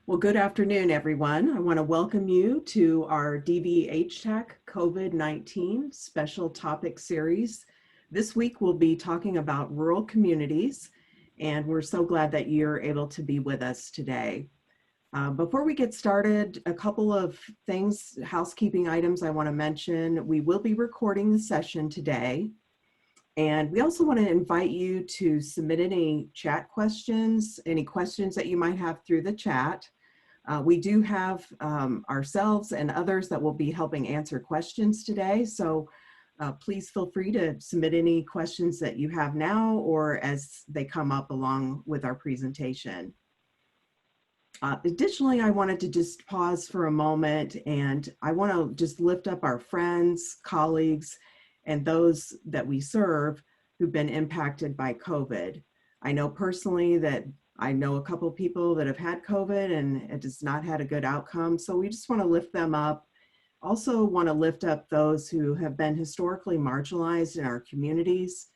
Well, good afternoon, everyone. I want to welcome you to our DVH Tech COVID-19 special topic series. This week, we'll be talking about rural communities, and we're so glad that you're able to be with us today. Before we get started, a couple of things, housekeeping items I want to mention. We will be recording the session today. And we also want to invite you to submit any chat questions, any questions that you might have through the chat. We do have ourselves and others that will be helping answer questions today. So please feel free to submit any questions that you have now or as they come up along with our presentation. Additionally, I wanted to just pause for a moment, and I want to just lift up our friends, colleagues, and those that we serve who've been impacted by COVID. I know personally that I know a couple of people that have had COVID and it has not had a good outcome. So we just want to lift them up. Also want to lift up those who have been historically marginalized in our communities.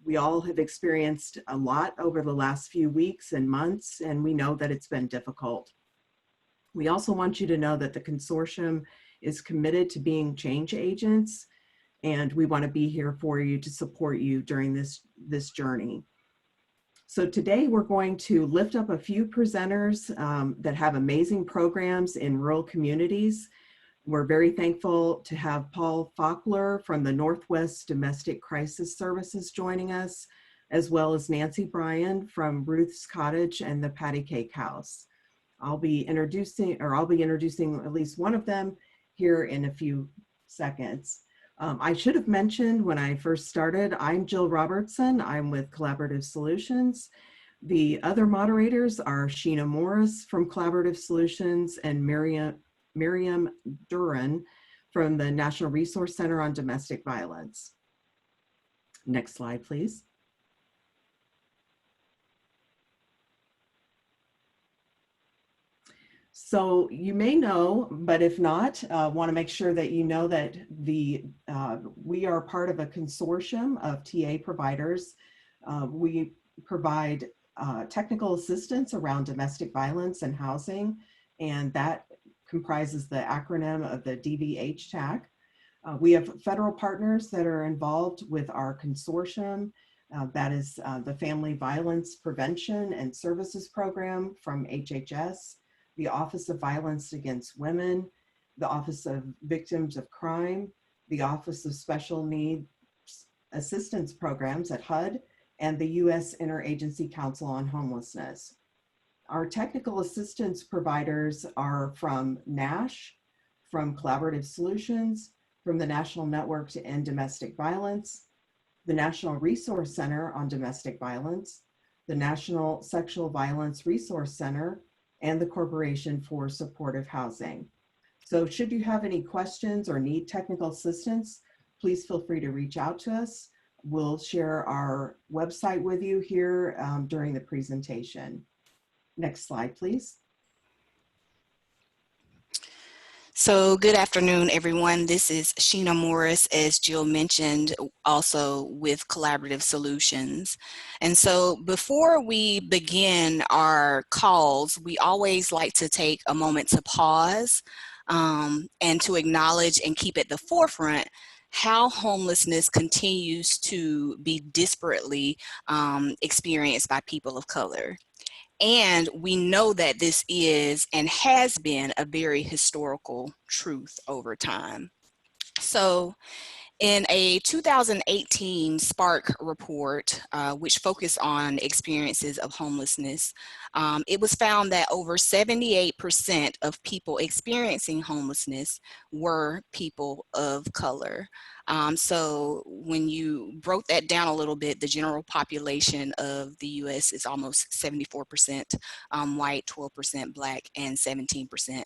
We all have experienced a lot over the last few weeks and months, and we know that it's been difficult. We also want you to know that the consortium is committed to being change agents, and we want to be here for you to support you during this journey. So today we're going to lift up a few presenters that have amazing programs in rural communities. We're very thankful to have Paul Faulkner from the Northwest Domestic Crisis Services joining us, as well as Nancy Bryan from Ruth's Cottage and the Patty Cake House. I'll be introducing at least one of them here in a few seconds. I should have mentioned when I first started, I'm Jill Robertson. I'm with Collaborative Solutions. The other moderators are Sheena Morris from Collaborative Solutions and Miriam Duran from the National Resource Center on Domestic Violence. Next slide, please. So you may know, but if not, want to make sure that you know that we are part of a consortium of TA providers. We provide technical assistance around domestic violence and housing, and that comprises the acronym of the DVH TAC. We have federal partners that are involved with our consortium. That is the Family Violence Prevention and Services Program from HHS, the Office of Violence Against Women, the Office of Victims of Crime, the Office of Special Needs Assistance Programs at HUD, and the U.S. Interagency Council on Homelessness. Our technical assistance providers are from NASH, from Collaborative Solutions, from the National Network to End Domestic Violence, the National Resource Center on Domestic Violence, the National Sexual Violence Resource Center, and the Corporation for Supportive Housing. So should you have any questions or need technical assistance, please feel free to reach out to us. We'll share our website with you here during the presentation. Next slide, please. So good afternoon, everyone. This is Sheena Morris, as Jill mentioned, also with Collaborative Solutions. And so before we begin our calls, we always like to take a moment to pause and to acknowledge and keep at the forefront how homelessness continues to be disparately experienced by people of color. And we know that this is and has been a very historical truth over time. So in a 2018 Spark report, which focused on experiences of homelessness, it was found that over 78% of people experiencing homelessness were people of color. So when you broke that down a little bit, the general population of the US is almost 74% white, 12% Black, and 17%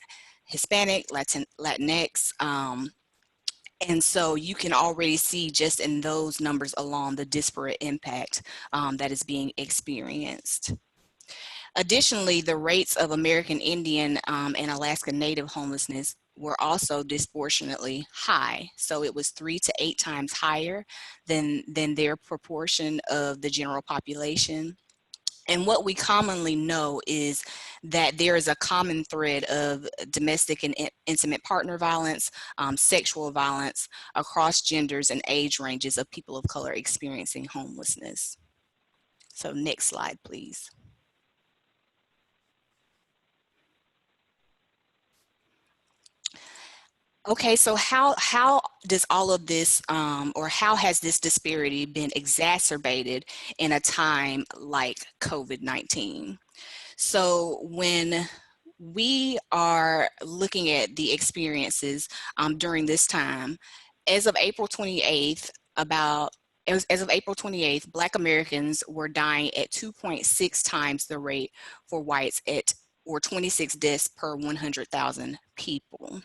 Hispanic, Latinx. And so you can already see just in those numbers alone the disparate impact that is being experienced. Additionally, the rates of American Indian and Alaska Native homelessness were also disproportionately high. So it was 3 to 8 times higher than their proportion of the general population. And what we commonly know is that there is a common thread of domestic and intimate partner violence, sexual violence across genders and age ranges of people of color experiencing homelessness. So next slide, please. Okay, so how does all of this, or how has this disparity been exacerbated in a time like COVID-19? So when we are looking at the experiences during this time, as of April 28th, as of April 28th, Black Americans were dying at 2.6 times the rate for whites or 26 deaths per 100,000 people.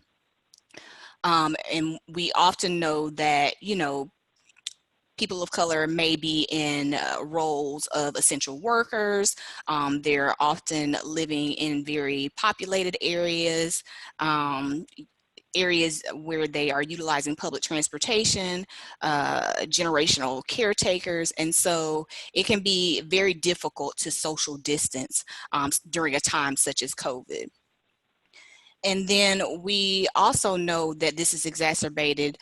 And we often know that, people of color may be in roles of essential workers. They're often living in very populated areas, areas where they are utilizing public transportation, generational caretakers. And so it can be very difficult to social distance during a time such as COVID. And then we also know that this is exacerbated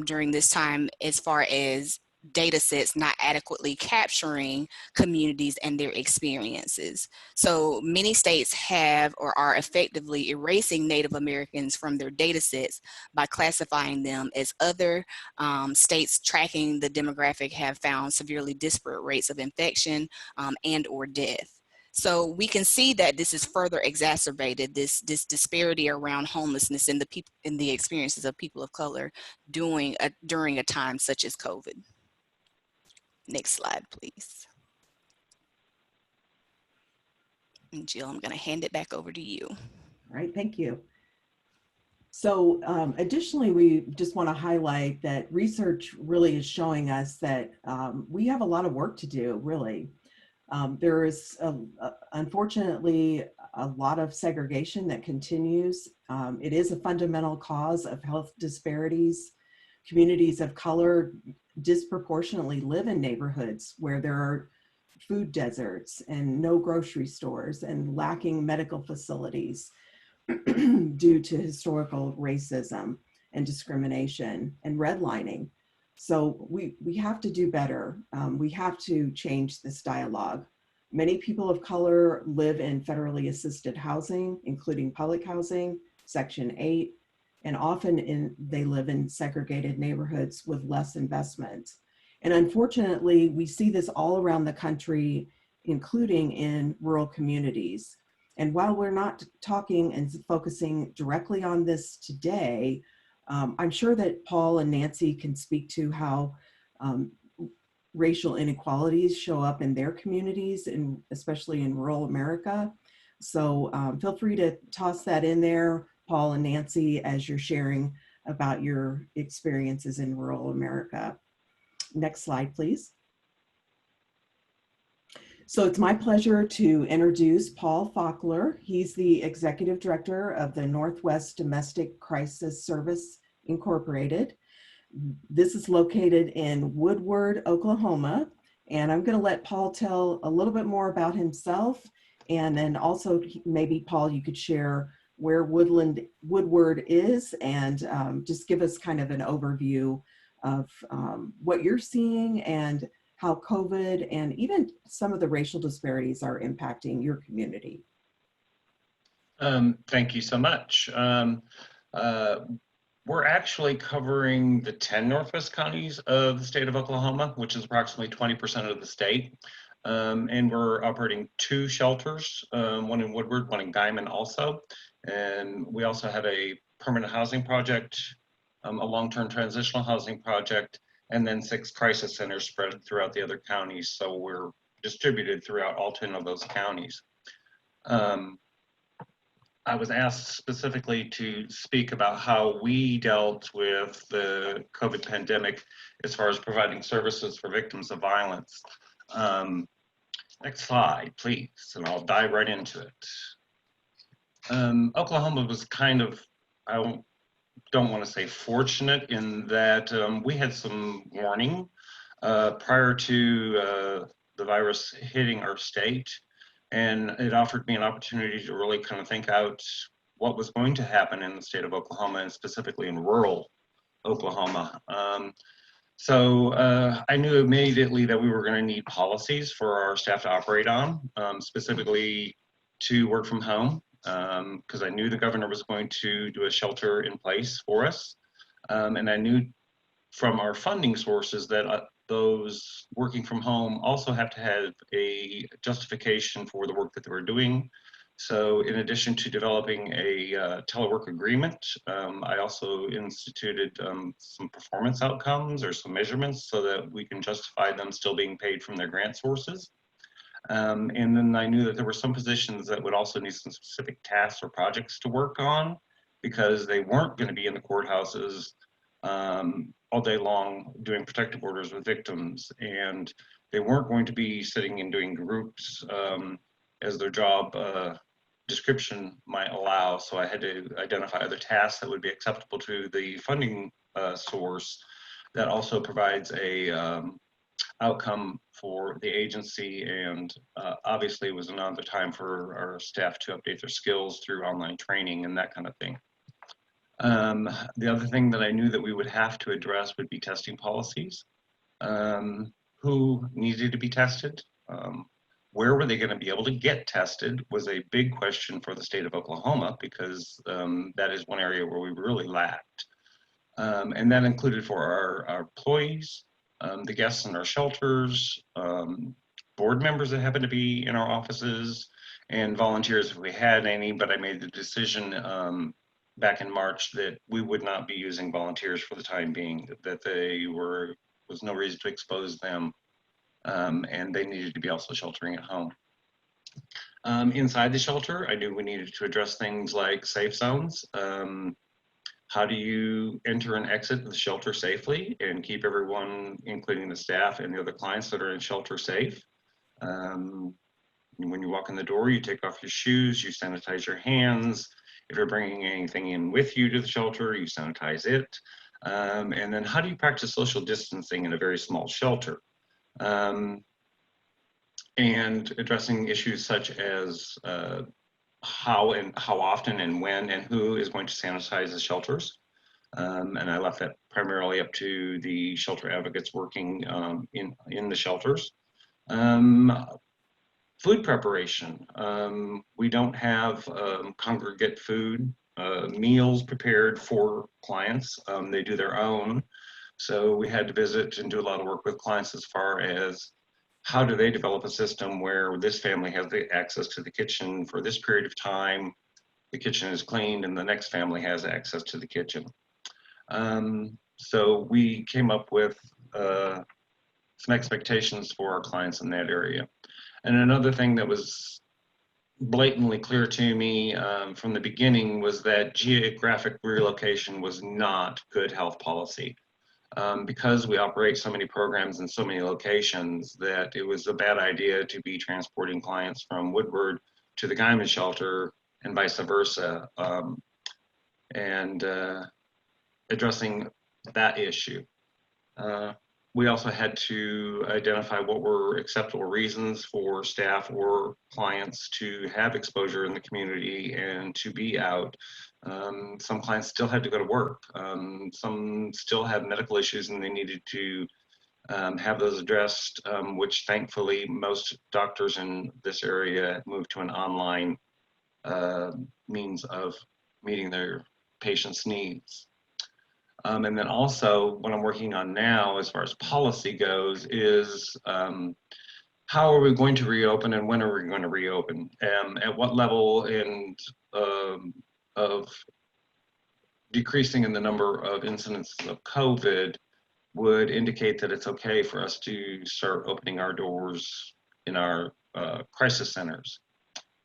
during this time as far as data sets not adequately capturing communities and their experiences. So many states have or are effectively erasing Native Americans from their data sets by classifying them as other. States tracking the demographic have found severely disparate rates of infection and or death. So we can see that this is further exacerbated, this disparity around homelessness in the experiences of people of color during a time such as COVID. Next slide, please. And Jill, I'm going to hand it back over to you. All right, thank you. So additionally, we just want to highlight that research really is showing us that we have a lot of work to do, really. There is, unfortunately, a lot of segregation that continues. It is a fundamental cause of health disparities. Communities of color disproportionately live in neighborhoods where there are food deserts and no grocery stores and lacking medical facilities due to historical racism and discrimination and redlining. So we have to do better. We have to change this dialogue. Many people of color live in federally assisted housing, including public housing, Section 8, and often they live in segregated neighborhoods with less investment. And unfortunately, we see this all around the country, including in rural communities. And while we're not talking and focusing directly on this today, I'm sure that Paul and Nancy can speak to how racial inequalities show up in their communities, and especially in rural America. So feel free to toss that in there, Paul and Nancy, as you're sharing about your experiences in rural America. Next slide, please. So it's my pleasure to introduce Paul Faulkner. He's the Executive Director of the Northwest Domestic Crisis Service Incorporated. This is located in Woodward, Oklahoma. And I'm gonna let Paul tell a little bit more about himself. And then also maybe Paul, you could share where Woodward is and just give us kind of an overview of what you're seeing and how COVID and even some of the racial disparities are impacting your community. Thank you so much. We're actually covering the 10 Northwest counties of the state of Oklahoma, which is approximately 20% of the state. And we're operating 2 shelters, one in Woodward, one in Guyman also. And we also have a permanent housing project, a long-term transitional housing project, and then 6 crisis centers spread throughout the other counties. So we're distributed throughout all 10 of those counties. I was asked specifically to speak about how we dealt with the COVID pandemic as far as providing services for victims of violence. Next slide, please, and I'll dive right into it. Oklahoma was kind of, I don't want to say fortunate in that we had some warning prior to the virus hitting our state. And it offered me an opportunity to really kind of think out what was going to happen in the state of Oklahoma, and specifically in rural Oklahoma. I knew immediately that we were going to need policies for our staff to operate on, specifically to work from home, because I knew the governor was going to do a shelter in place for us. And I knew from our funding sources that those working from home also have to have a justification for the work that they were doing. So in addition to developing a telework agreement, I also instituted some performance outcomes or some measurements so that we can justify them still being paid from their grant sources. And then I knew that there were some positions that would also need some specific tasks or projects to work on because they weren't going to be in the courthouses all day long doing protective orders with victims, and they weren't going to be sitting and doing groups as their job description might allow. So I had to identify other tasks that would be acceptable to the funding source that also provides a outcome for the agency, and obviously was another time for our staff to update their skills through online training and that kind of thing. The other thing that I knew that we would have to address would be testing policies. Who needed to be tested? Where were they going to be able to get tested was a big question for the state of Oklahoma, because that is one area where we really lacked. And that included for our employees, the guests in our shelters, board members that happen to be in our offices, and volunteers if we had any. But I made the decision back in March that we would not be using volunteers for the time being, that was no reason to expose them, and they needed to be also sheltering at home. Inside the shelter, I knew we needed to address things like safe zones. How do you enter and exit the shelter safely and keep everyone, including the staff and the other clients that are in shelter, safe? When you walk in the door, you take off your shoes, you sanitize your hands. If you're bringing anything in with you to the shelter, you sanitize it. And then how do you practice social distancing in a very small shelter? And addressing issues such as how often and when and who is going to sanitize the shelters. And I left that primarily up to the shelter advocates working in the shelters. Food preparation. We don't have congregate food meals prepared for clients. They do their own. So we had to visit and do a lot of work with clients as far as how do they develop a system where this family has the access to the kitchen for this period of time, the kitchen is cleaned, and the next family has access to the kitchen. So we came up with some expectations for our clients in that area. And another thing that was blatantly clear to me from the beginning was that geographic relocation was not good health policy. Because we operate so many programs in so many locations, that it was a bad idea to be transporting clients from Woodward to the Guyman shelter and vice versa, and addressing that issue. We also had to identify what were acceptable reasons for staff or clients to have exposure in the community and to be out. Some clients still had to go to work. Some still had medical issues and they needed to have those addressed, which thankfully most doctors in this area moved to an online means of meeting their patients' needs. And then also what I'm working on now as far as policy goes is how are we going to reopen and when are we going to reopen? At what level of decreasing in the number of incidences of COVID would indicate that it's okay for us to start opening our doors in our crisis centers?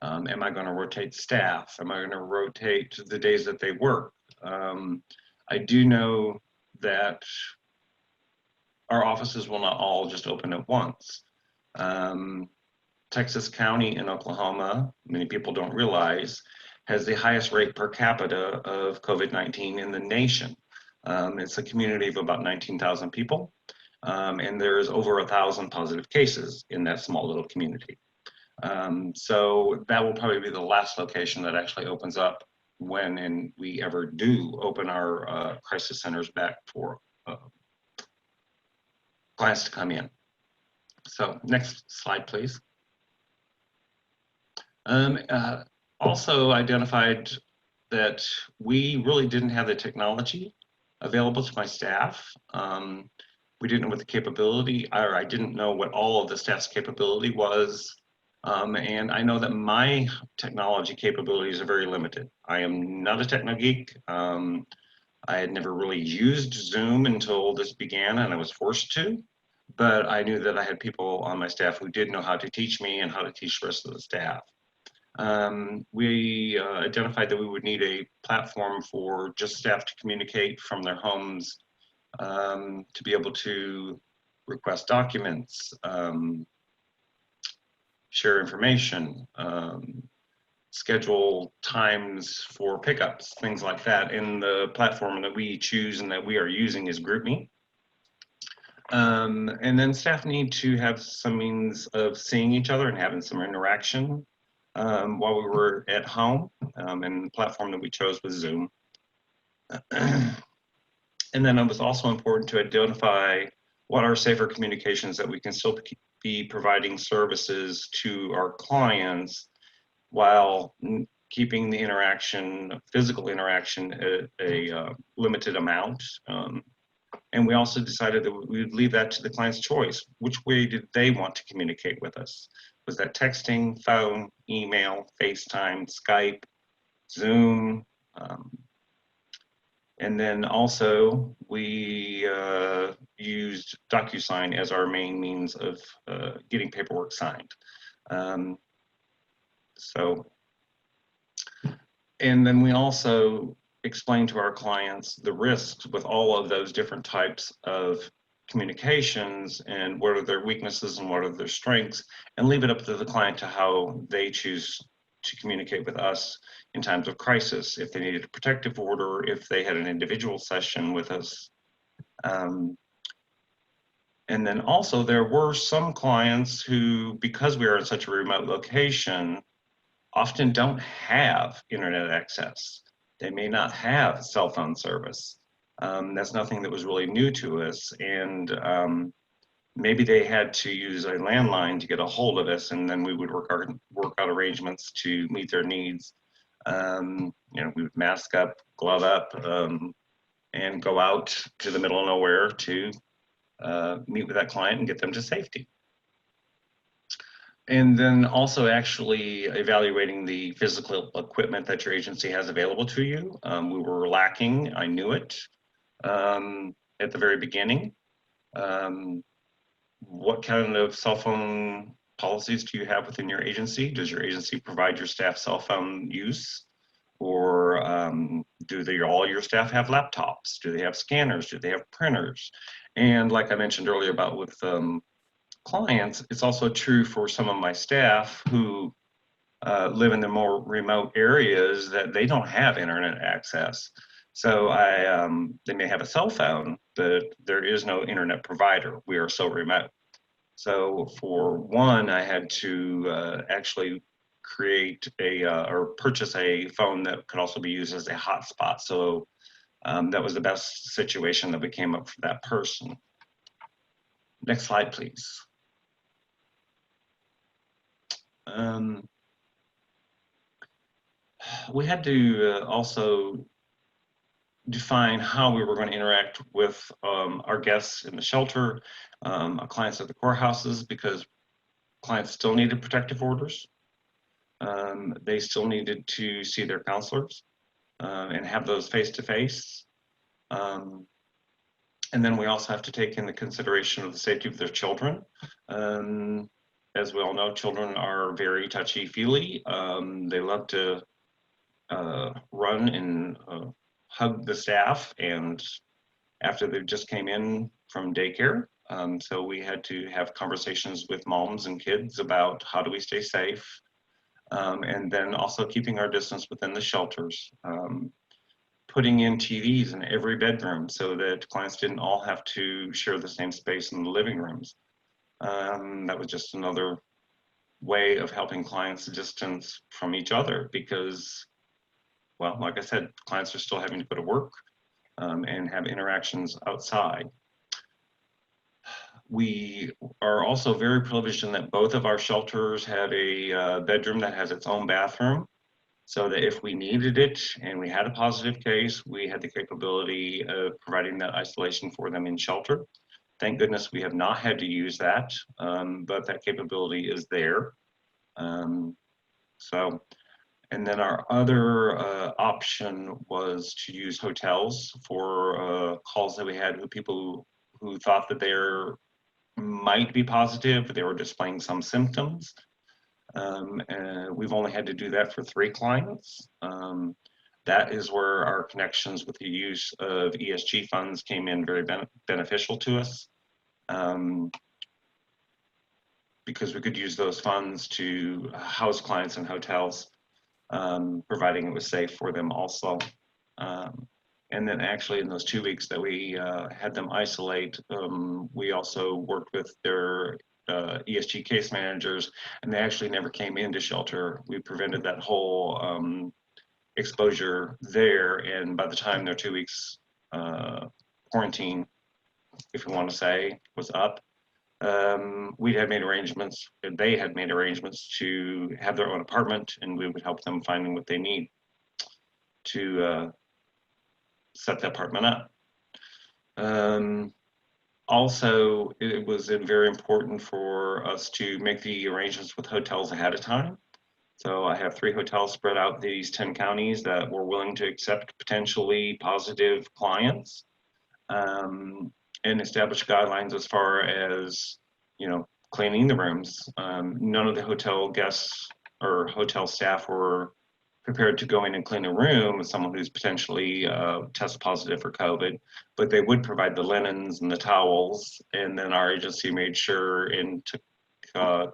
Am I going to rotate staff? Am I going to rotate the days that they work? I do know that our offices will not all just open at once. Texas County in Oklahoma, many people don't realize, has the highest rate per capita of COVID-19 in the nation. It's a community of about 19,000 people, and there's over 1,000 positive cases in that small little community. So that will probably be the last location that actually opens up when and we ever do open our crisis centers back for clients to come in. So next slide, please. Also identified that we really didn't have the technology available to my staff. We didn't know what the capability, or I didn't know what all of the staff's capability was. And I know that my technology capabilities are very limited. I am not a techno geek. I had never really used Zoom until this began and I was forced to, but I knew that I had people on my staff who did know how to teach me and how to teach the rest of the staff. We identified that we would need a platform for just staff to communicate from their homes, to be able to request documents, share information, schedule times for pickups, things like that. And the platform that we choose and that we are using is GroupMe. And then staff need to have some means of seeing each other and having some interaction while we were at home, and the platform that we chose was Zoom. And then it was also important to identify what are safer communications that we can still be providing services to our clients while keeping the interaction, physical interaction, at a limited amount. And we also decided that we would leave that to the client's choice. Which way did they want to communicate with us? Was that texting, phone, email, FaceTime, Skype, Zoom? And then also we used DocuSign as our main means of getting paperwork signed. And then we also explain to our clients the risks with all of those different types of communications and what are their weaknesses and what are their strengths, and leave it up to the client to how they choose to communicate with us in times of crisis, if they needed a protective order, if they had an individual session with us. And then also there were some clients who, because we are in such a remote location, often don't have internet access. They may not have cell phone service. That's nothing that was really new to us. And maybe they had to use a landline to get a hold of us, and then we would work out arrangements to meet their needs. We would mask up, glove up, and go out to the middle of nowhere to meet with that client and get them to safety. And then also actually evaluating the physical equipment that your agency has available to you. We were lacking, I knew it at the very beginning. What kind of cell phone policies do you have within your agency? Does your agency provide your staff cell phone use? Or do all your staff have laptops? Do they have scanners? Do they have printers? And like I mentioned earlier about with clients, it's also true for some of my staff who live in the more remote areas that they don't have internet access. So they may have a cell phone, but there is no internet provider. We are so remote. So for one, I had to actually create or purchase a phone that could also be used as a hotspot. So that was the best situation that we came up for that person. Next slide, please. We had to also define how we were going to interact with our guests in the shelter, our clients at the courthouses, because clients still needed protective orders. They still needed to see their counselors and have those face-to-face. And then we also have to take into consideration of the safety of their children. As we all know, children are very touchy-feely. They love to run and hug the staff, and after they just came in from daycare. So we had to have conversations with moms and kids about how do we stay safe, and then also keeping our distance within the shelters. Putting in TVs in every bedroom so that clients didn't all have to share the same space in the living rooms. That was just another way of helping clients distance from each other because, well, like I said, clients are still having to go to work and have interactions outside. We are also very privileged in that both of our shelters have a bedroom that has its own bathroom, so that if we needed it and we had a positive case, we had the capability of providing that isolation for them in shelter. Thank goodness we have not had to use that, but that capability is there. So, and then our other option was to use hotels for calls that we had with people who thought that they're might be positive, but they were displaying some symptoms. And we've only had to do that for 3 clients. That is where our connections with the use of ESG funds came in very beneficial to us, because we could use those funds to house clients in hotels, providing it was safe for them also. And then actually in those 2 weeks that we had them isolate, we also worked with their ESG case managers, and they actually never came into shelter. We prevented that whole exposure there, and by the time their 2 weeks quarantine, if you want to say, was up, we had made arrangements, they had made arrangements to have their own apartment, and we would help them finding what they need to set the apartment up. Also, it was very important for us to make the arrangements with hotels ahead of time. So I have 3 hotels spread out these 10 counties that were willing to accept potentially positive clients, and establish guidelines as far as, you know, cleaning the rooms. None of the hotel guests or hotel staff were prepared to go in and clean a room with someone who's potentially test positive for COVID, but they would provide the linens and the towels, and then our agency made sure and took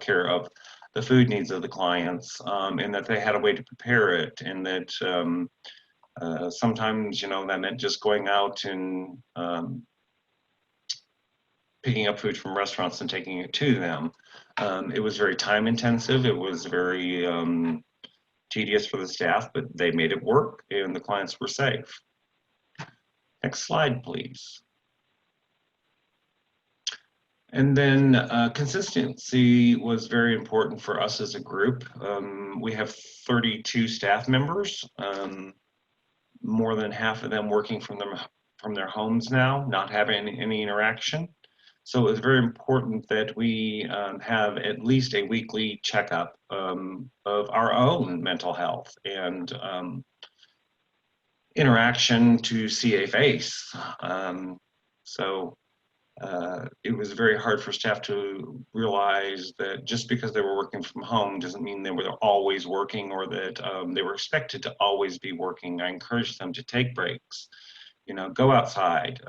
care of the food needs of the clients, and that they had a way to prepare it, and that sometimes, you know, that meant just going out and picking up food from restaurants and taking it to them. It was very time intensive. It was very tedious for the staff, but they made it work and the clients were safe. Next slide, please. And then consistency was very important for us as a group. We have 32 staff members, more than half of them working from their homes now, not having any interaction. So it was very important that we have at least a weekly checkup of our own mental health and interaction to see a face. It was very hard for staff to realize that just because they were working from home doesn't mean they were always working, or that they were expected to always be working. I encouraged them to take breaks. You know, go outside,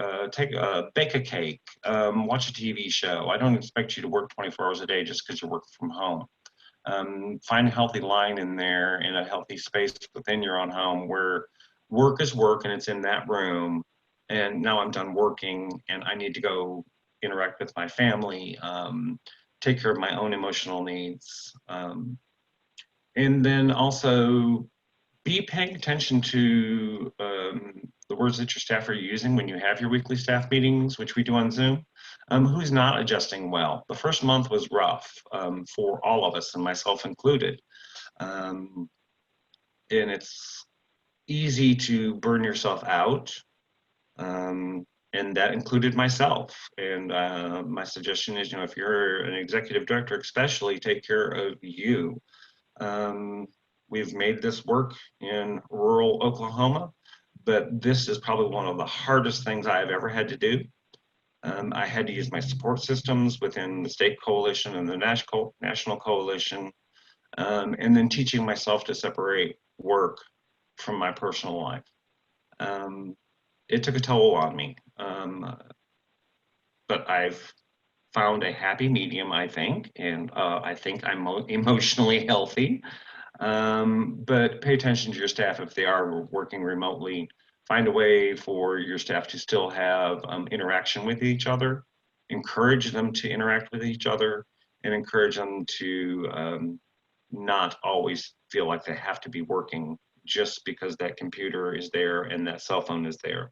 bake a cake, watch a TV show. I don't expect you to work 24 hours a day just because you're working from home. Find a healthy line in there, in a healthy space within your own home where work is work and it's in that room. And now I'm done working and I need to go interact with my family, take care of my own emotional needs. And then also be paying attention to the words that your staff are using when you have your weekly staff meetings, which we do on Zoom. Who's not adjusting well? The first month was rough for all of us, and myself included. And it's easy to burn yourself out, and that included myself. And my suggestion is, you know, if you're an executive director, especially, take care of you. We've made this work in rural Oklahoma, but this is probably one of the hardest things I have ever had to do. I had to use my support systems within the state coalition and the national coalition, and then teaching myself to separate work from my personal life. It took a toll on me, but I've found a happy medium, I think, and I think I'm emotionally healthy. But pay attention to your staff if they are working remotely. Find a way for your staff to still have interaction with each other. Encourage them to interact with each other, and encourage them to not always feel like they have to be working just because that computer is there and that cell phone is there.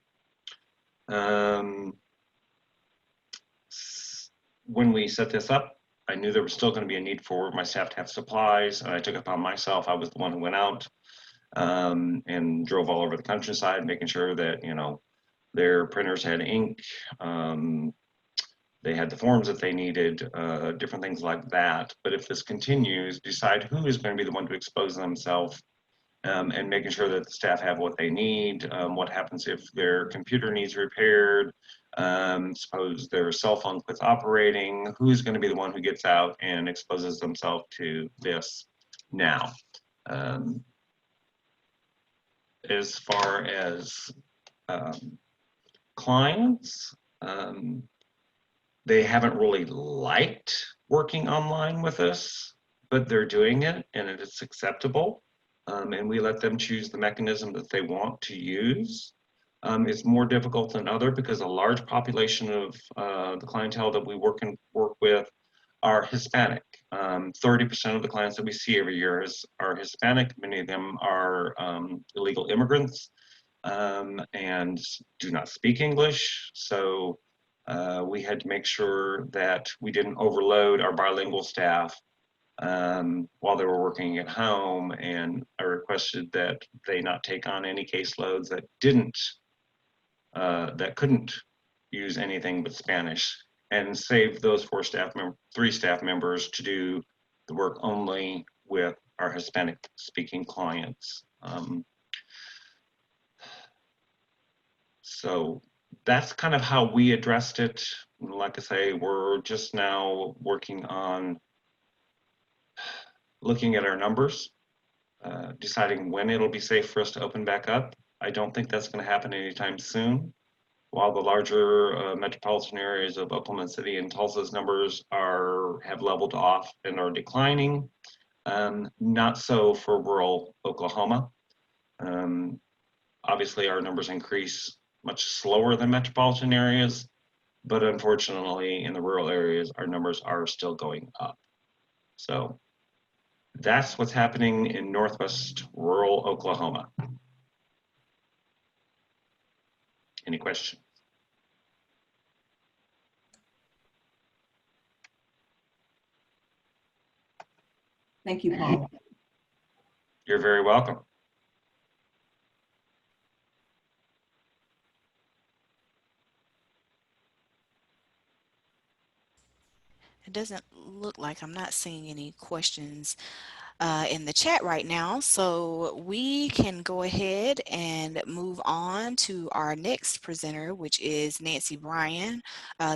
When we set this up, I knew there was still going to be a need for my staff to have supplies, and I took it upon myself. I was the one who went out and drove all over the countryside, making sure that, you know, their printers had ink, they had the forms that they needed, different things like that. But if this continues, decide who is going to be the one to expose themselves, and making sure that the staff have what they need. What happens if their computer needs repaired? Suppose their cell phone quits operating, who's going to be the one who gets out and exposes themselves to this now? As far as clients, they haven't really liked working online with us, but they're doing it and it's acceptable. And we let them choose the mechanism that they want to use. It's more difficult than other because a large population of the clientele that we work with are Hispanic. 30% of the clients that we see every year are Hispanic. Many of them are illegal immigrants and do not speak English. So we had to make sure that we didn't overload our bilingual staff while they were working at home, and I requested that they not take on any caseloads that couldn't use anything but Spanish, and save those three staff members to do the work only with our Hispanic speaking clients. So that's kind of how we addressed it. Like I say, we're just now working on looking at our numbers, deciding when it'll be safe for us to open back up. I don't think that's going to happen anytime soon. While the larger metropolitan areas of Oklahoma City and Tulsa's numbers have leveled off and are declining, not so for rural Oklahoma. Obviously, our numbers increase much slower than metropolitan areas, but unfortunately, in the rural areas, our numbers are still going up. So that's what's happening in Northwest rural Oklahoma. Any questions? Thank you, Paul. You're very welcome. It doesn't look like I'm not seeing any questions in the chat right now. So we can go ahead and move on to our next presenter, which is Nancy Bryan,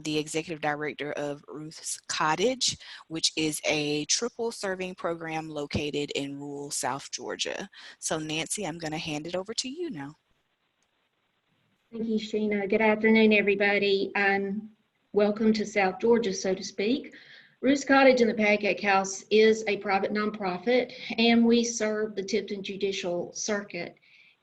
the Executive Director of Ruth's Cottage, which is a triple serving program located in rural South Georgia. So Nancy, I'm going to hand it over to you now. Thank you, Sheena. Good afternoon, everybody. Welcome to South Georgia, so to speak. Ruth's Cottage and the Pancake House is a private nonprofit, and we serve the Tipton Judicial Circuit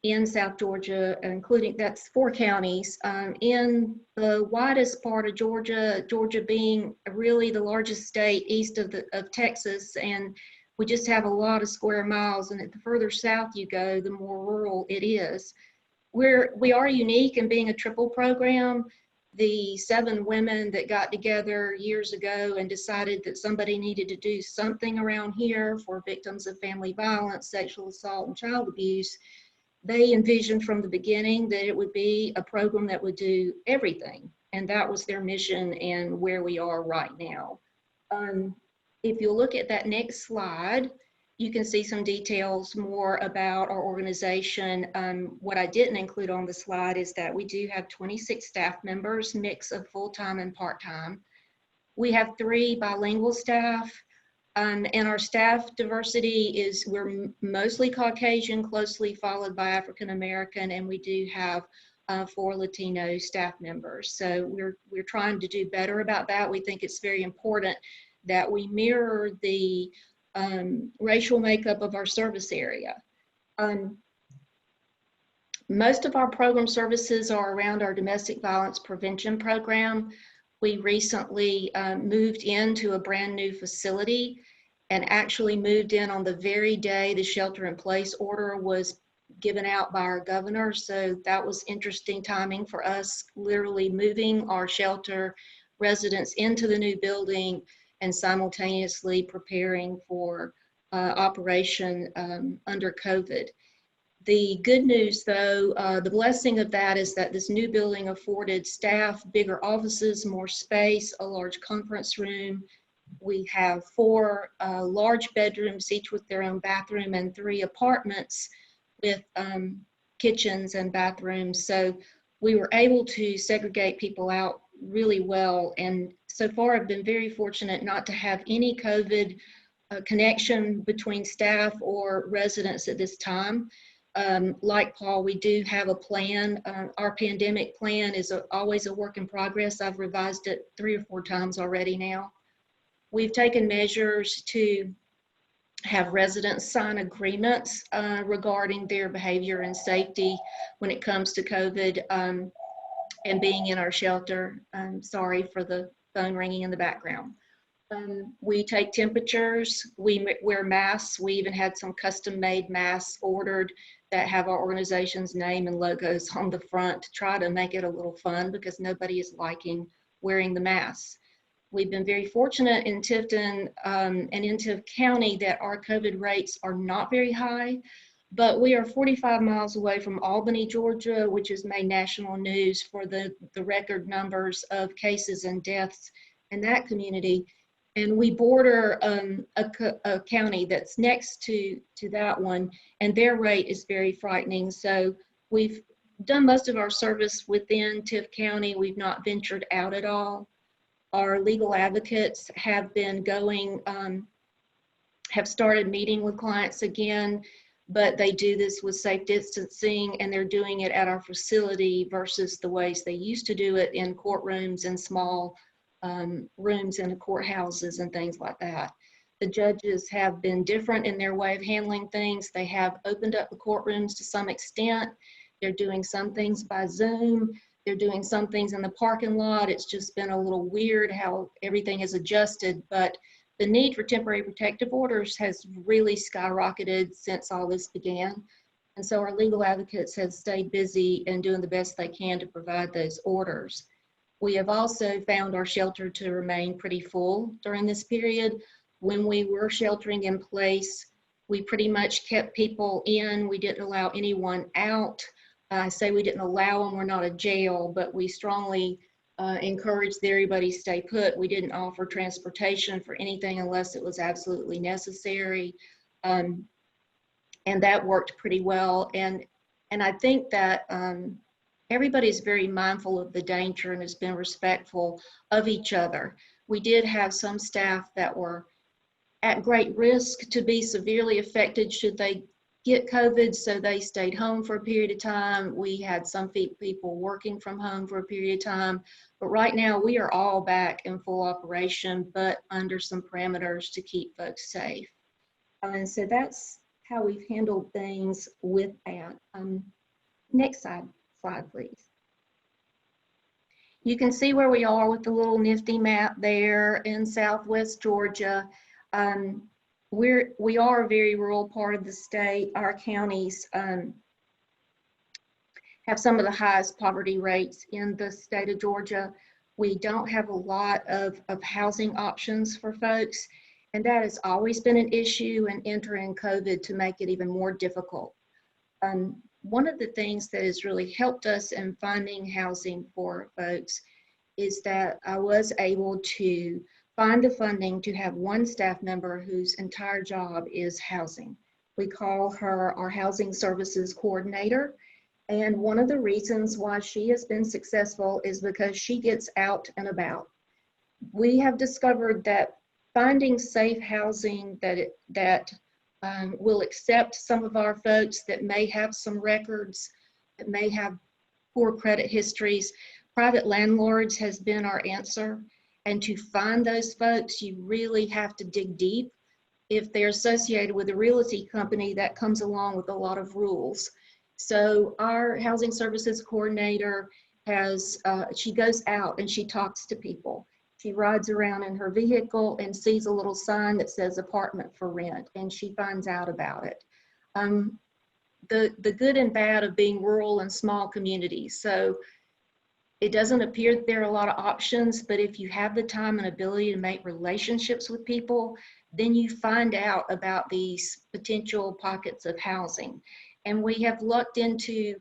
in South Georgia, including that's 4 counties. In the widest part of Georgia, Georgia being really the largest state east of Texas, and we just have a lot of square miles. And the further south you go, the more rural it is. We are unique in being a triple program. The 7 women that got together years ago and decided that somebody needed to do something around here for victims of family violence, sexual assault, and child abuse, they envisioned from the beginning that it would be a program that would do everything. And that was their mission and where we are right now. If you look at that next slide, you can see some details more about our organization. What I didn't include on the slide is that we do have 26 staff members, mix of full-time and part-time. We have 3 bilingual staff, and our staff diversity is we're mostly Caucasian, closely followed by African American, and we do have 4 Latino staff members. So we're trying to do better about that. We think it's very important that we mirror the racial makeup of our service area. Most of our program services are around our domestic violence prevention program. We recently moved into a brand new facility and actually moved in on the very day the shelter-in-place order was given out by our governor. So that was interesting timing for us, literally moving our shelter residents into the new building and simultaneously preparing for operation under COVID. The good news, though, the blessing of that is that this new building afforded staff bigger offices, more space, a large conference room. We have 4 large bedrooms, each with their own bathroom, and 3 apartments with kitchens and bathrooms. So we were able to segregate people out really well. And so far, I've been very fortunate not to have any COVID connection between staff or residents at this time. Like Paul, we do have a plan. Our pandemic plan is always a work in progress. I've revised it 3 or 4 times already now. We've taken measures to have residents sign agreements regarding their behavior and safety when it comes to COVID and being in our shelter. I'm sorry for the phone ringing in the background. We take temperatures, we wear masks. We even had some custom-made masks ordered that have our organization's name and logos on the front to try to make it a little fun because nobody is liking wearing the masks. We've been very fortunate in Tifton and in Tift County that our COVID rates are not very high, but we are 45 miles away from Albany, Georgia, which has made national news for the record numbers of cases and deaths in that community. And we border a county that's next to that one, and their rate is very frightening. So we've done most of our service within Tift County. We've not ventured out at all. Our legal advocates have been going, have started meeting with clients again, but they do this with safe distancing, and they're doing it at our facility versus the ways they used to do it in courtrooms and small rooms in the courthouses and things like that. The judges have been different in their way of handling things. They have opened up the courtrooms to some extent. They're doing some things by Zoom. They're doing some things in the parking lot. It's just been a little weird how everything is adjusted, but the need for temporary protective orders has really skyrocketed since all this began. And so our legal advocates have stayed busy and doing the best they can to provide those orders. We have also found our shelter to remain pretty full during this period. When we were sheltering in place, we pretty much kept people in. We didn't allow anyone out. I say we didn't allow them, we're not a jail, but we strongly encouraged that everybody stay put. We didn't offer transportation for anything unless it was absolutely necessary. And that worked pretty well. And I think that everybody's very mindful of the danger and has been respectful of each other. We did have some staff that were at great risk to be severely affected should they get COVID, so they stayed home for a period of time. We had some people working from home for a period of time, but right now we are all back in full operation, but under some parameters to keep folks safe. And so that's how we've handled things with that. Next slide, please. You can see where we are with the little nifty map there in Southwest Georgia. We are a very rural part of the state. Our counties have some of the highest poverty rates in the state of Georgia. We don't have a lot of housing options for folks, and that has always been an issue, and entering COVID to make it even more difficult. One of the things that has really helped us in finding housing for folks is that I was able to find the funding to have one staff member whose entire job is housing. We call her our housing services coordinator. And one of the reasons why she has been successful is because she gets out and about. We have discovered that finding safe housing that will accept some of our folks that may have some records, that may have poor credit histories, private landlords has been our answer. And to find those folks, you really have to dig deep. If they're associated with a realty company, that comes along with a lot of rules. So our housing services coordinator she goes out and she talks to people. She rides around in her vehicle and sees a little sign that says apartment for rent, and she finds out about it. The good and bad of being rural and small communities. So it doesn't appear that there are a lot of options, but if you have the time and ability to make relationships with people, then you find out about these potential pockets of housing. And we have looked into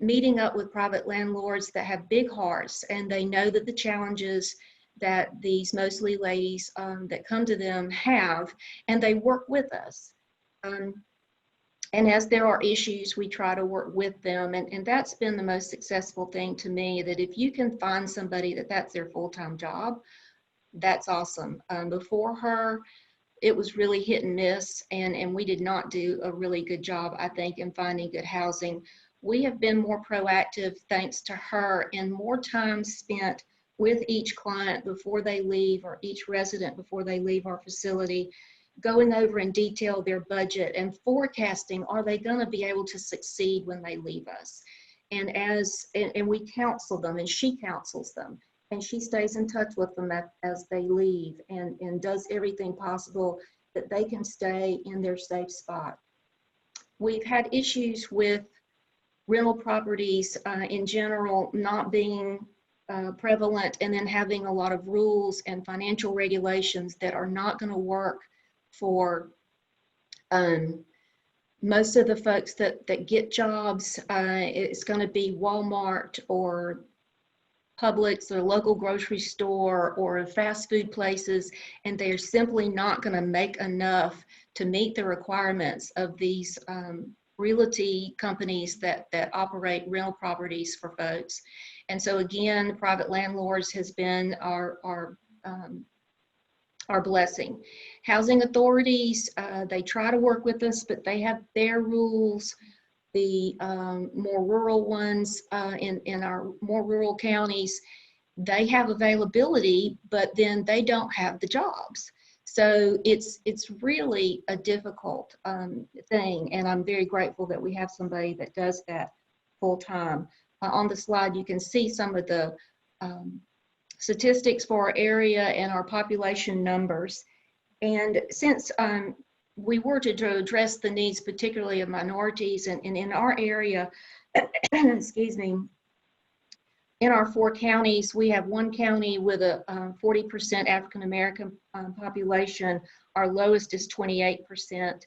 meeting up with private landlords that have big hearts, and they know that the challenges that these mostly ladies that come to them have, and they work with us. And as there are issues, we try to work with them. And that's been the most successful thing to me, that if you can find somebody that's their full-time job, that's awesome. Before her, it was really hit and miss, and we did not do a really good job, I think, in finding good housing. We have been more proactive thanks to her, and more time spent with each client before they leave, or each resident before they leave our facility, going over in detail their budget and forecasting, are they going to be able to succeed when they leave us? And we counsel them, and she counsels them, and she stays in touch with them as they leave, and does everything possible that they can stay in their safe spot. We've had issues with rental properties in general not being prevalent, and then having a lot of rules and financial regulations that are not going to work for most of the folks that get jobs. It's going to be Walmart or Publix or local grocery store or fast food places, and they're simply not going to make enough to meet the requirements of these realty companies that operate rental properties for folks. And so again, private landlords has been our blessing. Housing authorities, they try to work with us, but they have their rules. The more rural ones in our more rural counties, they have availability, but then they don't have the jobs. So it's really a difficult thing, and I'm very grateful that we have somebody that does that full time. On the slide, you can see some of the statistics for our area and our population numbers. And since we were to address the needs, particularly of minorities, and in our area, excuse me, in our 4 counties, we have one county with a 40% African American population. Our lowest is 28%.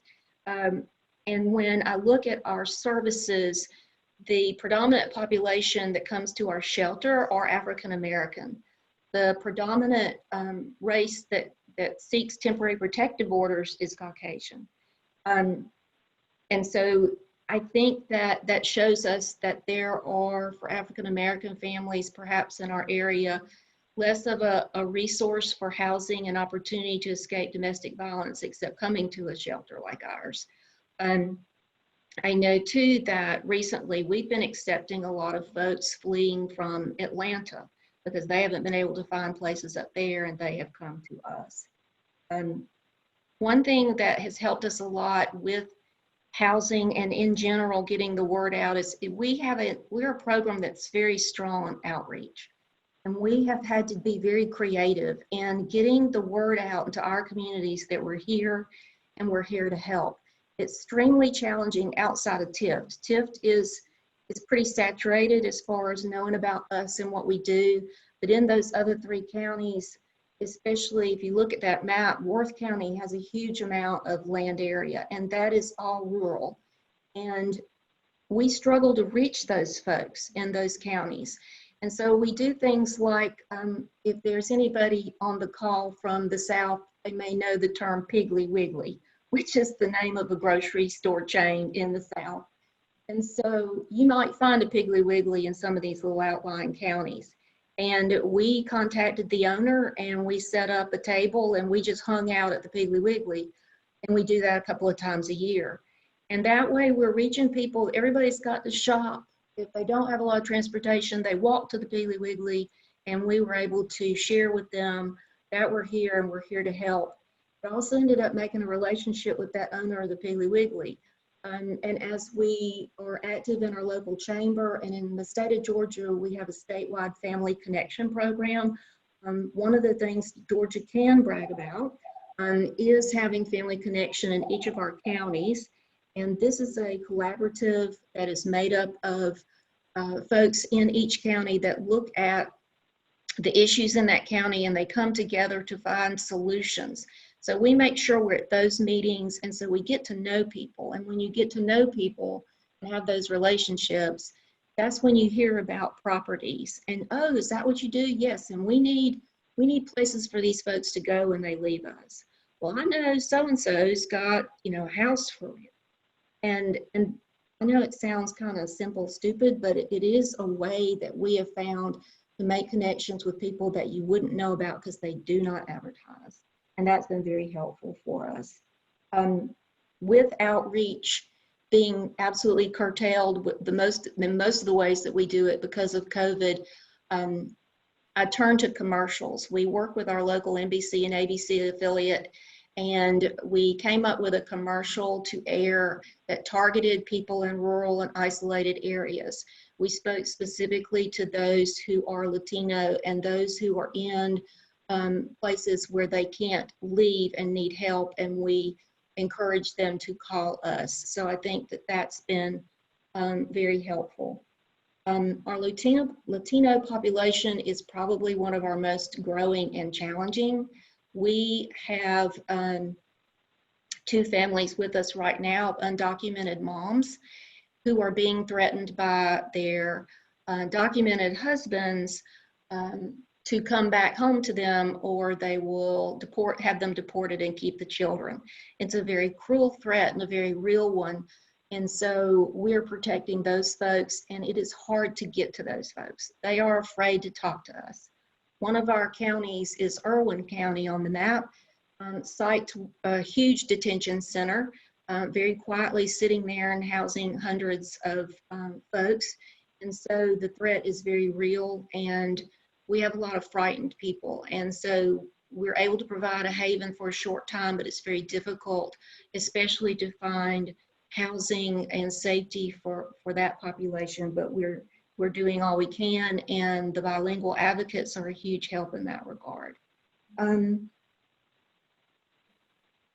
And when I look at our services, the predominant population that comes to our shelter are African American. The predominant race that seeks temporary protective orders is Caucasian. And so I think that shows us that there are, for African American families, perhaps in our area, less of a resource for housing and opportunity to escape domestic violence, except coming to a shelter like ours. I know too that recently we've been accepting a lot of folks fleeing from Atlanta because they haven't been able to find places up there, and they have come to us. One thing that has helped us a lot with housing and in general getting the word out is we're a program that's very strong on outreach, and we have had to be very creative in getting the word out into our communities that we're here and we're here to help. It's extremely challenging outside of TIFT. TIFT is pretty saturated as far as knowing about us and what we do, but in those other 3 counties, especially if you look at that map, Worth County has a huge amount of land area, and that is all rural. And we struggle to reach those folks in those counties. And so we do things like, if there's anybody on the call from the South, they may know the term Piggly Wiggly, which is the name of a grocery store chain in the South. And so you might find a Piggly Wiggly in some of these little outlying counties. And we contacted the owner, and we set up a table, and we just hung out at the Piggly Wiggly. And we do that a couple of times a year. And that way we're reaching people. Everybody's got to shop. If they don't have a lot of transportation, they walk to the Piggly Wiggly, and we were able to share with them that we're here and we're here to help. But also ended up making a relationship with that owner of the Piggly Wiggly. And as we are active in our local chamber and in the state of Georgia, we have a statewide family connection program. One of the things Georgia can brag about is having family connection in each of our counties. And this is a collaborative that is made up of folks in each county that look at the issues in that county and they come together to find solutions. So we make sure we're at those meetings, and so we get to know people. And when you get to know people and have those relationships, that's when you hear about properties. And oh, is that what you do? Yes, and we need places for these folks to go when they leave us. Well, I know so-and-so's got, a house for you. And I know it sounds kind of simple, stupid, but it is a way that we have found to make connections with people that you wouldn't know about because they do not advertise. And that's been very helpful for us. With outreach being absolutely curtailed in most of the ways that we do it because of COVID, I turn to commercials. We work with our local NBC and ABC affiliate, and we came up with a commercial to air that targeted people in rural and isolated areas. We spoke specifically to those who are Latino and those who are in places where they can't leave and need help, and we encourage them to call us. So I think that that's been very helpful. Our Latino population is probably one of our most growing and challenging. We have 2 families with us right now, undocumented moms, who are being threatened by their documented husbands to come back home to them, or they will have them deported and keep the children. It's a very cruel threat and a very real one. And so we're protecting those folks, and it is hard to get to those folks. They are afraid to talk to us. One of our counties is Irwin County on the map, site to a huge detention center, very quietly sitting there and housing hundreds of folks. And so the threat is very real, and we have a lot of frightened people. And so we're able to provide a haven for a short time, but it's very difficult, especially to find housing and safety for that population. But we're doing all we can, and the bilingual advocates are a huge help in that regard. I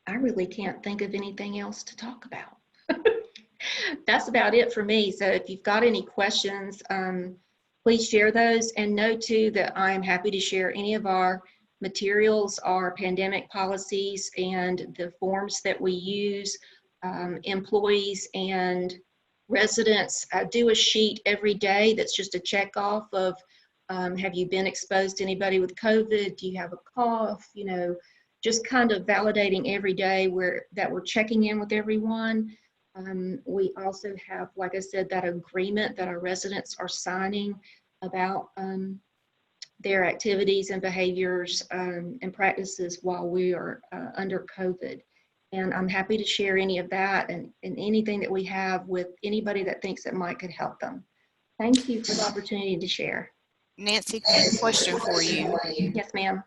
really can't think of anything else to talk about. That's about it for me. So if you've got any questions, please share those, and know too that I am happy to share any of our materials, our pandemic policies, and the forms that we use. Employees and residents do a sheet every day that's just a check off of have you been exposed to anybody with COVID? Do you have a cough? Just kind of validating every day that we're checking in with everyone. We also have, like I said, that agreement that our residents are signing about their activities and behaviors and practices while we are under COVID. And I'm happy to share any of that and anything that we have with anybody that thinks it could help them. Thank you for the opportunity to share. Nancy, question for you. Yes, ma'am.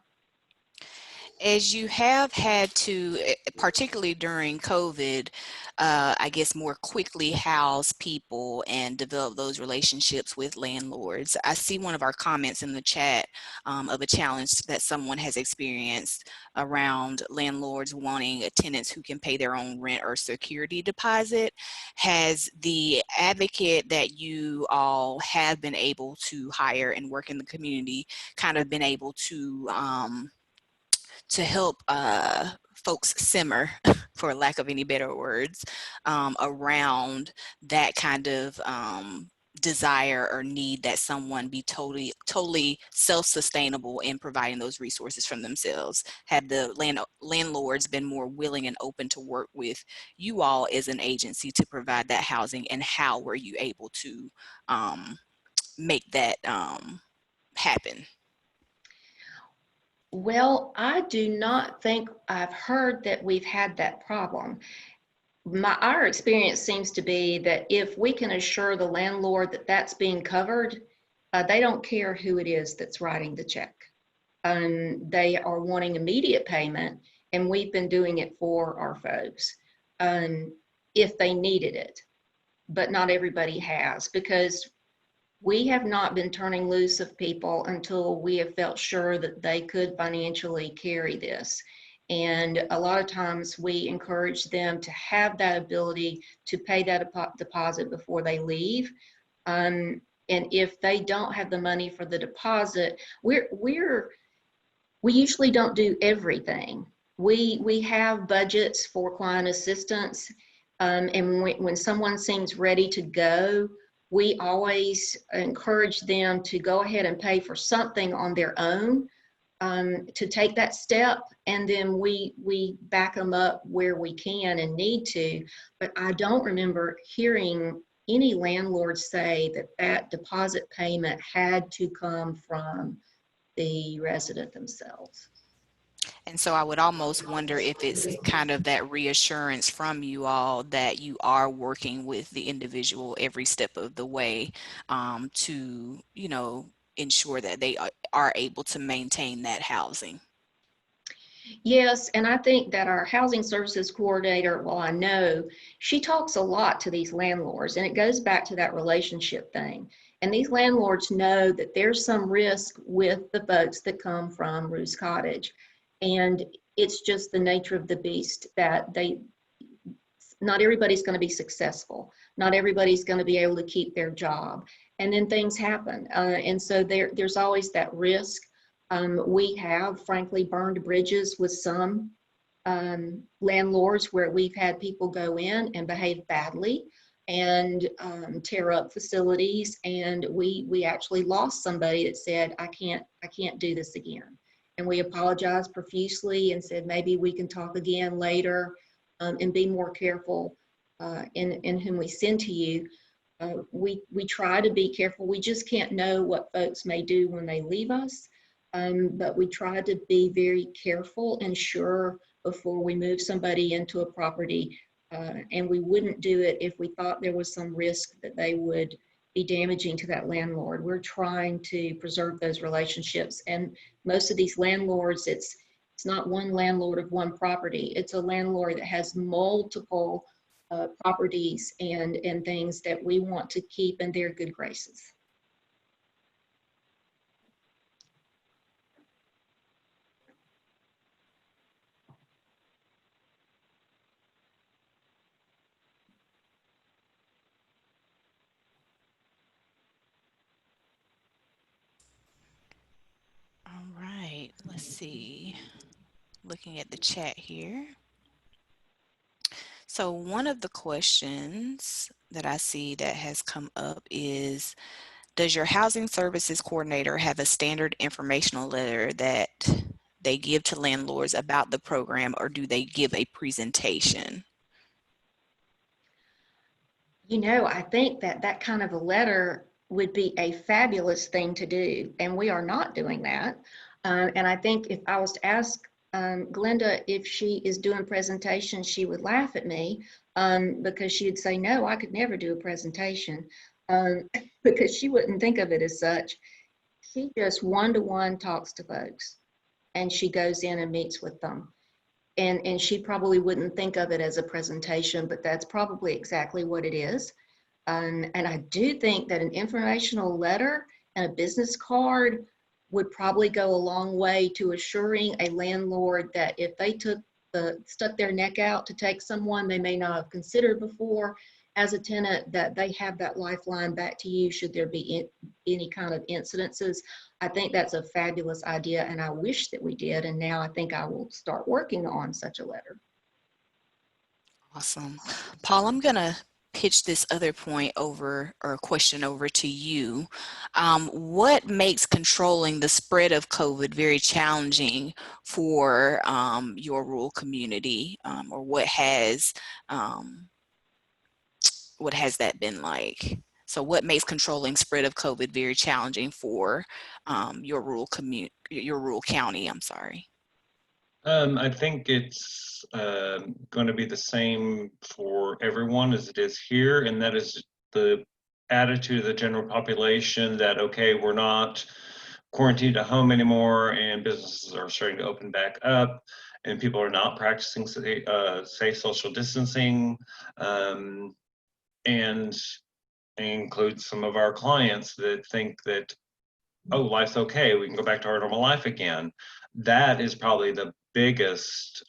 As you have had to, particularly during COVID, I guess more quickly house people and develop those relationships with landlords. I see one of our comments in the chat of a challenge that someone has experienced around landlords wanting tenants who can pay their own rent or security deposit. Has the advocate that you all have been able to hire and work in the community kind of been able to help folks simmer, for lack of any better words, around that kind of desire or need that someone be totally self-sustainable in providing those resources from themselves? Have the landlords been more willing and open to work with you all as an agency to provide that housing, and how were you able to make that happen? Well, I do not think I've heard that we've had that problem. Our experience seems to be that if we can assure the landlord that that's being covered, they don't care who it is that's writing the check. They are wanting immediate payment, and we've been doing it for our folks. if they needed it, but not everybody has, because we have not been turning loose of people until we have felt sure that they could financially carry this. And a lot of times we encourage them to have that ability to pay that deposit before they leave. And if they don't have the money for the deposit, we usually don't do everything. We have budgets for client assistance, and when someone seems ready to go, we always encourage them to go ahead and pay for something on their own, to take that step, and then we back them up where we can and need to. But I don't remember hearing any landlords say that that deposit payment had to come from the resident themselves. And so I would almost wonder if it's kind of that reassurance from you all that you are working with the individual every step of the way, to, you know, ensure that they are able to maintain that housing. Yes, and I think that our housing services coordinator, well, I know, she talks a lot to these landlords, and it goes back to that relationship thing. And these landlords know that there's some risk with the folks that come from Ruth's Cottage. And it's just the nature of the beast that not everybody's going to be successful. Not everybody's going to be able to keep their job. And then things happen. And so there's always that risk. We have, frankly, burned bridges with some landlords where we've had people go in and behave badly and tear up facilities. And we actually lost somebody that said, I can't do this again. And we apologized profusely and said, maybe we can talk again later, and be more careful in whom we send to you. We try to be careful. We just can't know what folks may do when they leave us. But we try to be very careful and sure before we move somebody into a property. And we wouldn't do it if we thought there was some risk that they would be damaging to that landlord. We're trying to preserve those relationships. And most of these landlords, it's not one landlord of one property. It's a landlord that has multiple properties and things that we want to keep in their good graces. All right, let's see. Looking at the chat here. So one of the questions that I see that has come up is, does your housing services coordinator have a standard informational letter that they give to landlords about the program, or do they give a presentation? You know, I think that kind of a letter would be a fabulous thing to do, and we are not doing that. And I think if I was to ask Glenda if she is doing presentations, she would laugh at me, because she would say, no, I could never do a presentation, because she wouldn't think of it as such. She just one-to-one talks to folks, and she goes in and meets with them. And she probably wouldn't think of it as a presentation, but that's probably exactly what it is. And I do think that an informational letter and a business card would probably go a long way to assuring a landlord that if they stuck their neck out to take someone they may not have considered before as a tenant, that they have that lifeline back to you should there be any kind of incidences. I think that's a fabulous idea, and I wish that we did. And now I think I will start working on such a letter. Awesome. Paul, I'm going to pitch this other point over, or question over to you. What makes controlling the spread of COVID very challenging for your rural community, or what has that been like? So what makes controlling spread of COVID very challenging for your rural county, I'm sorry? I think it's going to be the same for everyone as it is here, and that is the attitude of the general population that, okay, we're not quarantined at home anymore and businesses are starting to open back up. and people are not practicing safe social distancing, and includes some of our clients that think that, oh, life's okay, we can go back to our normal life again. That is probably the biggest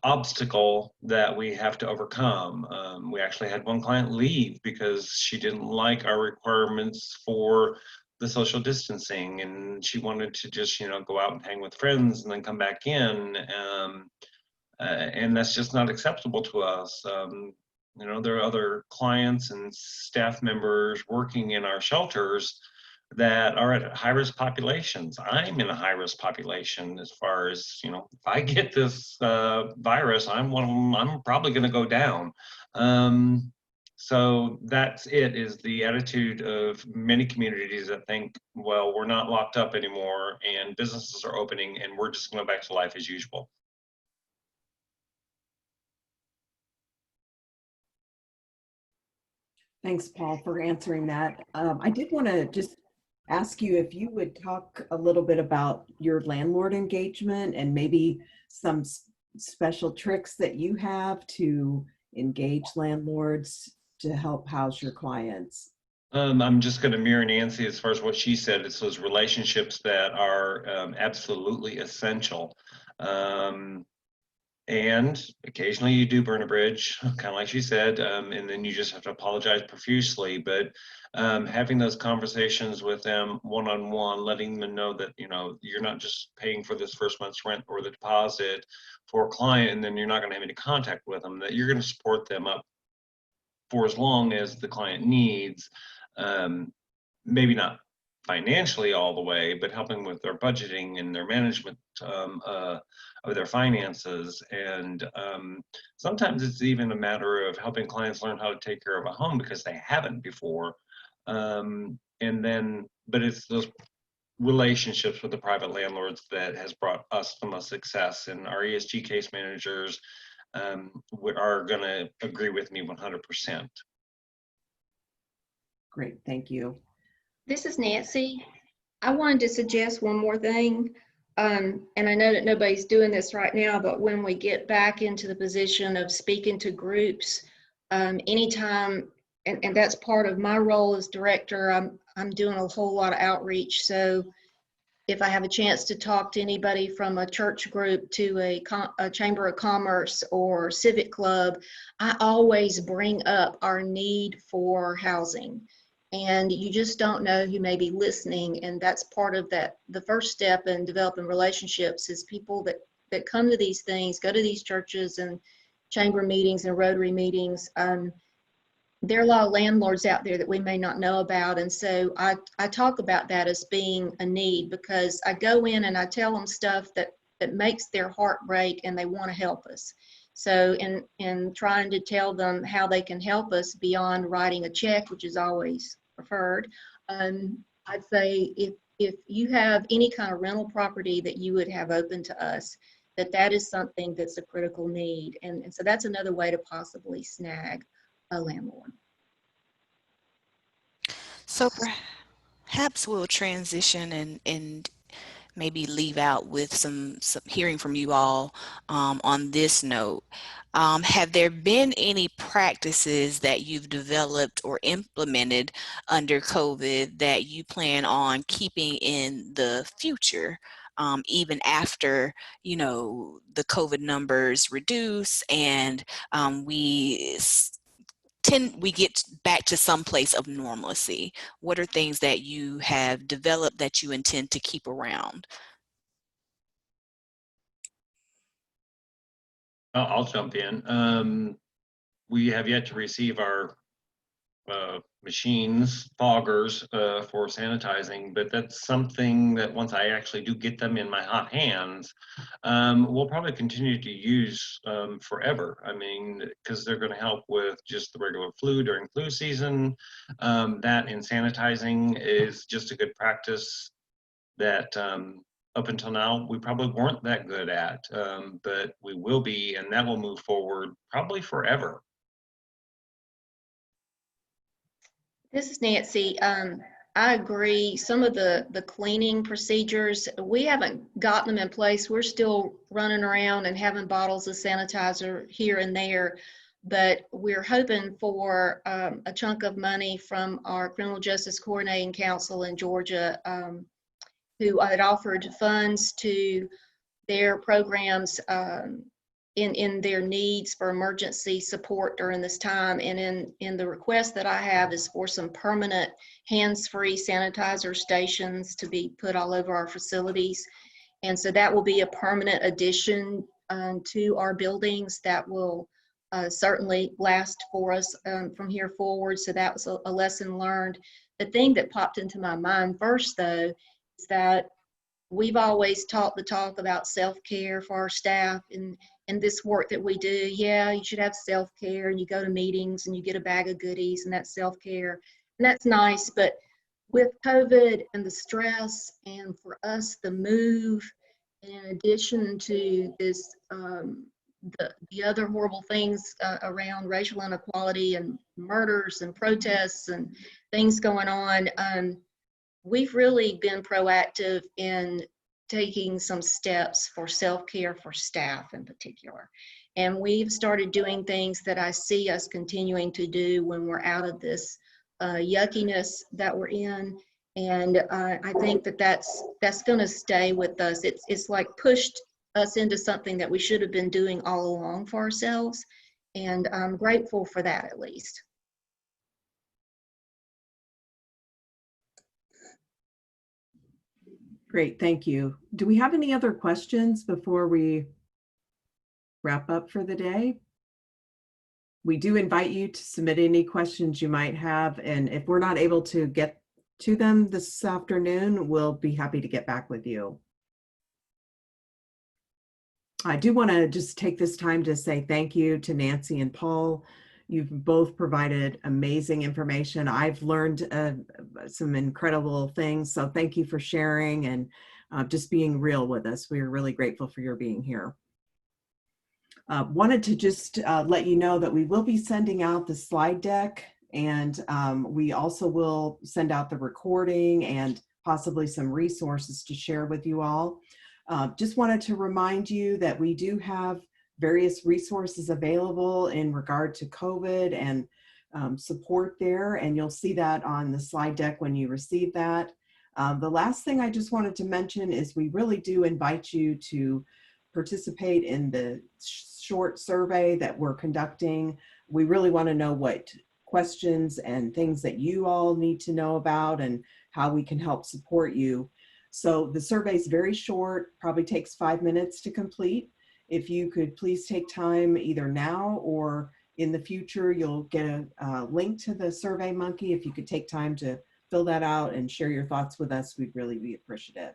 obstacle that we have to overcome. We actually had one client leave because she didn't like our requirements for the social distancing, and she wanted to just, go out and hang with friends and then come back in. And that's just not acceptable to us. There are other clients and staff members working in our shelters that are at high-risk populations. I'm in a high-risk population as far as, if I get this virus, I'm one of them, I'm probably going to go down. So that's is the attitude of many communities that think, well, we're not locked up anymore and businesses are opening and we're just going to go back to life as usual. Thanks, Paul, for answering that. I did want to just ask you if you would talk a little bit about your landlord engagement and maybe some special tricks that you have to engage landlords to help house your clients. I'm just going to mirror Nancy as far as what she said. It's those relationships that are absolutely essential. And occasionally you do burn a bridge, kind of like she said, and then you just have to apologize profusely. But having those conversations with them one-on-one, letting them know that, you're not just paying for this first month's rent or the deposit for a client, and then you're not going to have any contact with them, that you're going to support them up for as long as the client needs. Maybe not financially all the way, but helping with their budgeting and their management of their finances. And sometimes it's even a matter of helping clients learn how to take care of a home because they haven't before. But it's those relationships with the private landlords that has brought us the most success, and our ESG case managers are going to agree with me 100%. Great, thank you. This is Nancy. I wanted to suggest one more thing. And I know that nobody's doing this right now, but when we get back into the position of speaking to groups, anytime, and that's part of my role as director, I'm doing a whole lot of outreach. So if I have a chance to talk to anybody from a church group to a chamber of commerce or civic club, I always bring up our need for housing. And you just don't know who may be listening. And that's part of that. The first step in developing relationships is people that come to these things, go to these churches and chamber meetings and Rotary meetings. There are a lot of landlords out there that we may not know about. And so I talk about that as being a need, because I go in and I tell them stuff that makes their heart break and they want to help us. So in trying to tell them how they can help us beyond writing a check, which is always preferred, I'd say if you have any kind of rental property that you would have open to us, that is something that's a critical need. And so that's another way to possibly snag a landlord. So perhaps we'll transition and maybe leave out with some hearing from you all on this note. Have there been any practices that you've developed or implemented under COVID that you plan on keeping in the future, even after, the COVID numbers reduce and we get back to some place of normalcy? What are things that you have developed that you intend to keep around? I'll jump in. We have yet to receive our machines, foggers for sanitizing, but that's something that once I actually do get them in my hot hands, we'll probably continue to use forever. I mean, because they're going to help with just the regular flu during flu season. That and sanitizing is just a good practice that up until now we probably weren't that good at, but we will be, and that will move forward probably forever. This is Nancy. I agree. Some of the cleaning procedures, we haven't gotten them in place. We're still running around and having bottles of sanitizer here and there, but we're hoping for a chunk of money from our Criminal Justice Coordinating Council in Georgia, who had offered funds to their programs in their needs for emergency support during this time. And in the request that I have is for some permanent hands-free sanitizer stations to be put all over our facilities. And so that will be a permanent addition to our buildings that will certainly last for us from here forward. So that was a lesson learned. The thing that popped into my mind first, though, is that we've always taught the talk about self-care for our staff and this work that we do. Yeah, you should have self-care, and you go to meetings and you get a bag of goodies, and that's self-care, and that's nice. But with COVID and the stress, and for us the move, in addition to this the other horrible things around racial inequality and murders and protests and things going on, we've really been proactive in taking some steps for self-care for staff in particular. And we've started doing things that I see us continuing to do when we're out of this yuckiness that we're in. And I think that that's going to stay with us. It's like pushed us into something that we should have been doing all along for ourselves. And I'm grateful for that, at least. Great, thank you. Do we have any other questions before we wrap up for the day? We do invite you to submit any questions you might have, and if we're not able to get to them this afternoon, we'll be happy to get back with you. I do want to just take this time to say thank you to Nancy and Paul. You've both provided amazing information. I've learned some incredible things. So thank you for sharing and just being real with us. We're really grateful for your being here. Wanted to just let you know that we will be sending out the slide deck, and we also will send out the recording and possibly some resources to share with you all. Just wanted to remind you that we do have various resources available in regard to COVID and support there, and you'll see that on the slide deck when you receive that. The last thing I just wanted to mention is we really do invite you to participate in the short survey that we're conducting. We really want to know what questions and things that you all need to know about and how we can help support you. So the survey is very short, probably takes 5 minutes to complete. If you could please take time either now or in the future, you'll get a link to the Survey Monkey. If you could take time to fill that out and share your thoughts with us, we'd really be appreciative.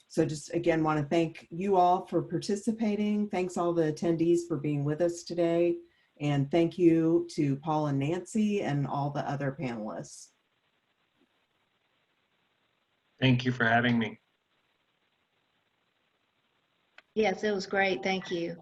So just again, want to thank you all for participating. Thanks all the attendees for being with us today. And thank you to Paul and Nancy and all the other panelists. Thank you for having me. Yes, it was great. Thank you.